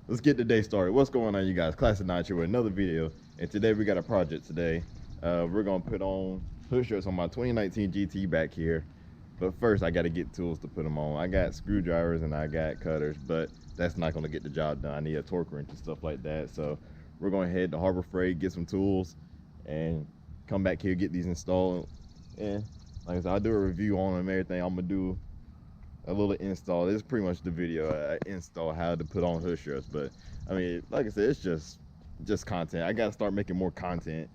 let's get the day started. What's going on, you guys? Classic Notch here with another video, and today we got a project today. We're gonna put on hood struts on my 2019 GT back here, but first I got to get tools to put them on. I got screwdrivers and I got cutters, but that's not gonna get the job done. I need a torque wrench and stuff like that. So we're gonna head to Harbor Freight, get some tools, and come back here, get these installed. And like I said, I'll do a review on them and everything. I'm gonna do a little install. This is pretty much the video. I install how to put on hood struts. But I mean, like I said, it's just content. I gotta start making more content.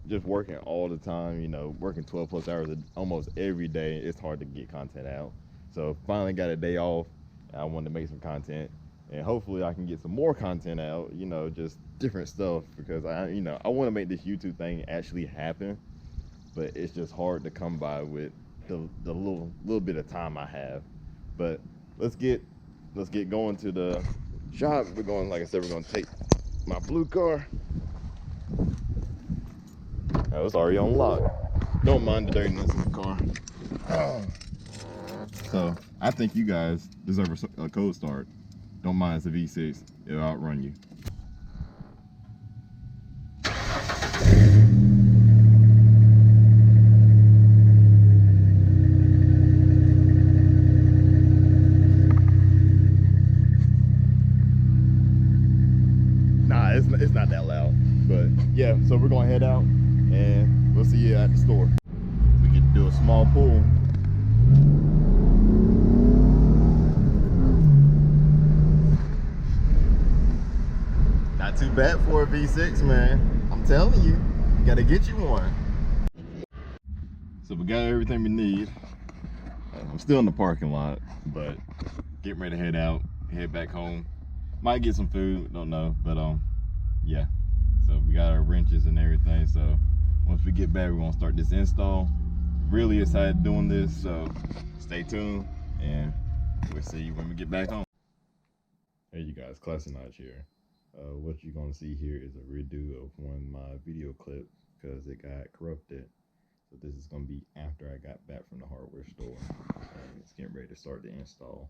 Just working all the time, you know, working 12 plus hours almost every day. It's hard to get content out. So finally got a day off. I wanted to make some content, and hopefully I can get some more content out, you know, just different stuff, because I want to make this YouTube thing actually happen, but it's just hard to come by with the little bit of time I have. But let's get going to the shop. We're going, like I said, we're going to take my blue car. Oh, it's already on lock. Don't mind the dirtiness in the car. So I think you guys deserve a cold start. Don't mind, it's a V6. It'll outrun you. Nah, it's not that loud. But yeah, so we're gonna head out and we'll see you at the store. We get to do a small pull. Not too bad for a V6, man. I'm telling you, gotta get you one. So we got everything we need. I'm still in the parking lot, but getting ready to head out, head back home. Might get some food, don't know, but yeah. So we got our wrenches and everything. So once we get back, we're gonna start this install. Really excited doing this, so stay tuned and we'll see you when we get back home. Hey you guys, Classic Notch here. What you're gonna see here is a redo of one of my video clips because it got corrupted. So this is gonna be after I got back from the hardware store and it's getting ready to start the install.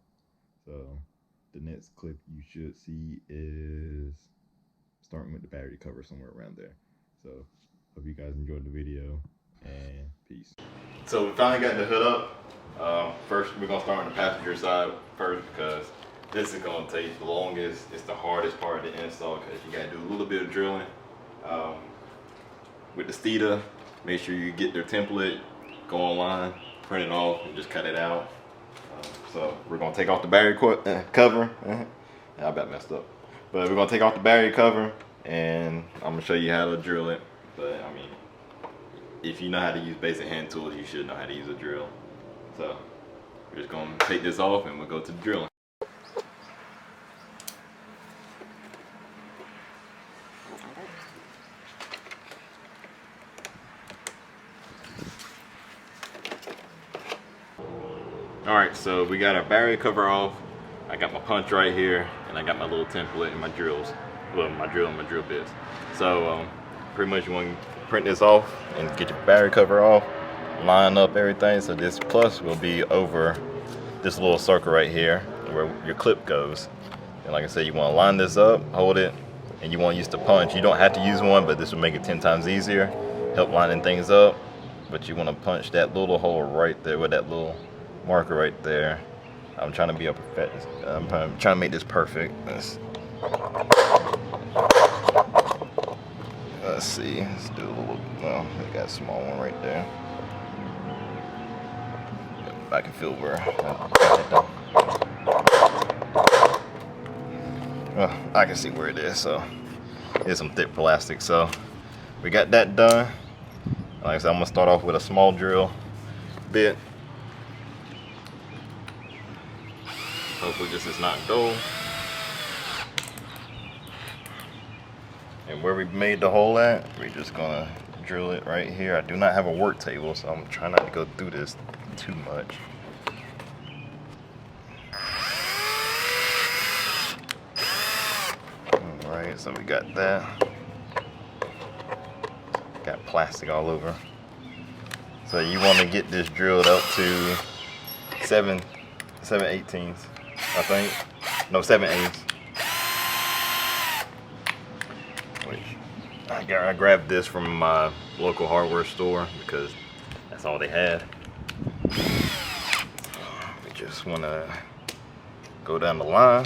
So the next clip you should see is starting with the battery cover somewhere around there. So hope you guys enjoyed the video and peace. So we finally got the hood up. First we're gonna start on the passenger side first because this is gonna take the longest. It's the hardest part of the install because you gotta do a little bit of drilling. With the Steeda, make sure you get their template, go online, print it off, and just cut it out. So we're gonna take off the battery cover. I about messed up. But we're gonna take off the battery cover and I'm gonna show you how to drill it. But I mean, if you know how to use basic hand tools, you should know how to use a drill. So we're just gonna take this off and we'll go to the drilling. Alright, so we got our battery cover off. I got my punch right here, and I got my little template and my drills. Well, my drill and my drill bits. So pretty much you want to print this off and get your battery cover off, line up everything. So this plus will be over this little circle right here where your clip goes. And like I said, you want to line this up, hold it, and you want to use the punch. You don't have to use one, but this will make it 10 times easier, help lining things up. But you want to punch that little hole right there with that little marker right there. I'm trying to be a perfect. I'm trying to make this perfect. Let's see. Let's do a little. Well, we got a small one right there. I can feel where. Well, I can see where it is. So it's some thick plastic. So we got that done. Like I said, I'm gonna start off with a small drill bit. Hopefully this is not gold. And where we made the hole at, we're just gonna drill it right here. I do not have a work table, so I'm trying not to go through this too much. Alright, so we got that. Got plastic all over. So you want to get this drilled up to 7/18, I think. No, 7/8. I grabbed this from my local hardware store because that's all they had. We just want to go down the line,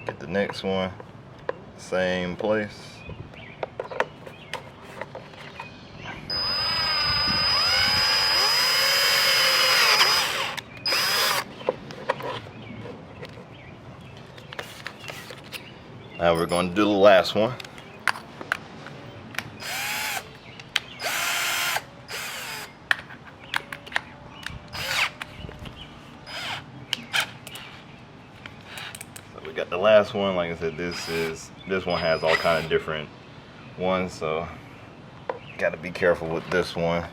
get the next one, same place. Now we're going to do the last one. So we got the last one. Like I said, this one has all kind of different ones, so got to be careful with this one.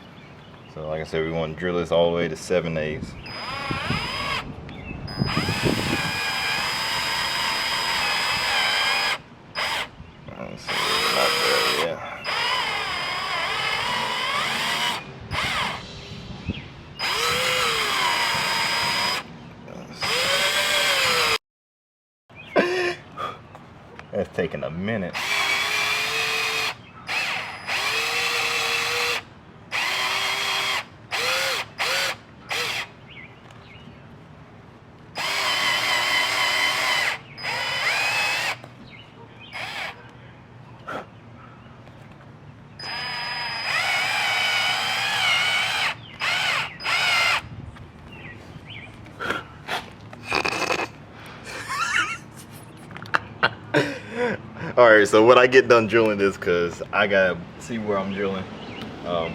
So like I said, we want to drill this all the way to 7/8. That's taking a minute. Alright, so when I get done drilling this, because I gotta see where I'm drilling.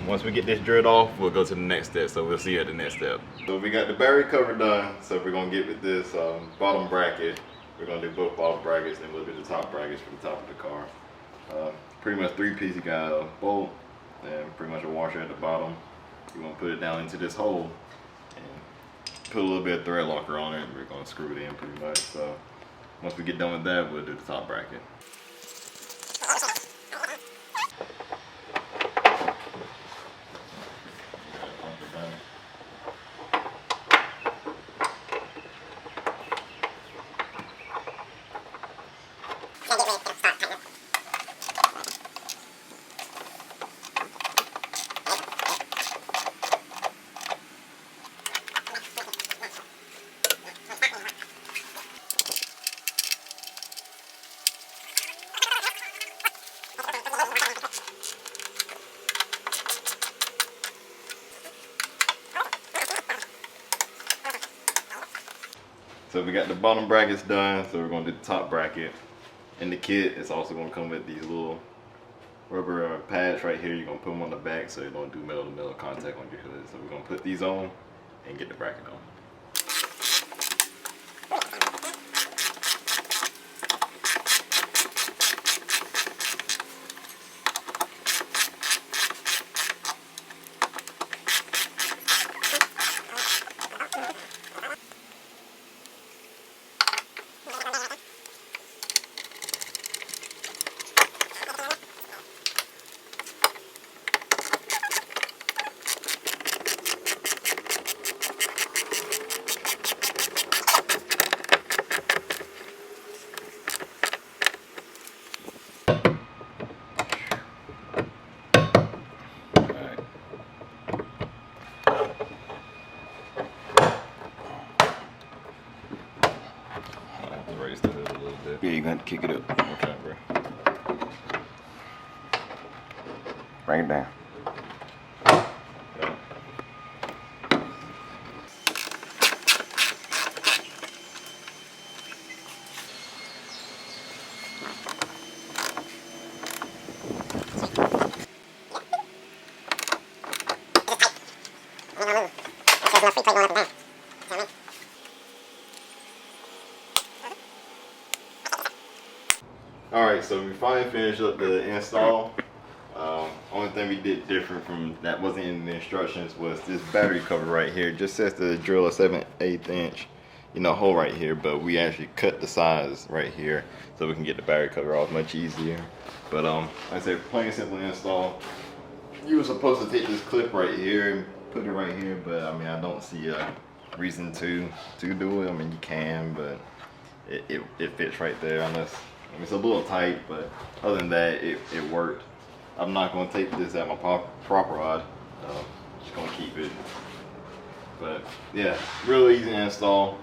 Once we get this drilled off, we'll go to the next step. So we'll see you at the next step. So we got the battery cover done. So we're gonna get with this bottom bracket. We're gonna do both bottom brackets and we'll do the top brackets for the top of the car. Pretty much 3-piece. You got a bolt and pretty much a washer at the bottom. You want to put it down into this hole and put a little bit of thread locker on it. We're gonna screw it in pretty much. So once we get done with that, we'll do the top bracket. So we got the bottom brackets done, so we're going to do the top bracket. In the kit, it's also going to come with these little rubber pads right here. You're going to put them on the back so you don't do metal to metal contact on your hood. So we're going to put these on and get the bracket on. Yeah, you're gonna have to kick it up. Okay, bro. Bring it down. Okay. Alright, so we finally finished up the install. Only thing we did different from that wasn't in the instructions was this battery cover right here. It just says to drill a 7/8 inch, hole right here, but we actually cut the size right here so we can get the battery cover off much easier. But like I said, plain and simple install. You were supposed to take this clip right here and put it right here, but I mean, I don't see a reason to do it. I mean, you can, but it fits right there unless I mean, it's a little tight, but other than that, it worked. I'm not gonna take this at my prop rod. Just gonna keep it. But yeah, real easy to install.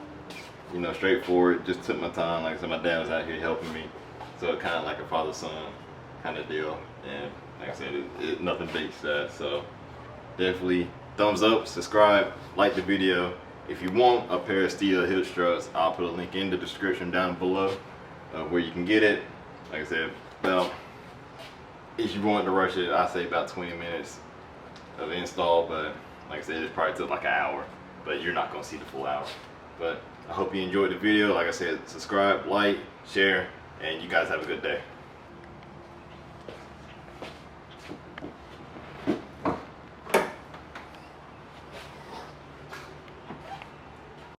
You know, straightforward. Just took my time. Like I said, my dad was out here helping me, so it kind of like a father-son kind of deal. And like I said, it nothing beats that. So definitely thumbs up, subscribe, like the video. If you want a pair of steel heel struts, I'll put a link in the description down below where you can get it. Like I said, well, if you want to rush it, I say about 20 minutes of install, but like I said, it probably took like an hour, but you're not gonna see the full hour. But I hope you enjoyed the video. Like I said, subscribe, like, share, and you guys have a good day.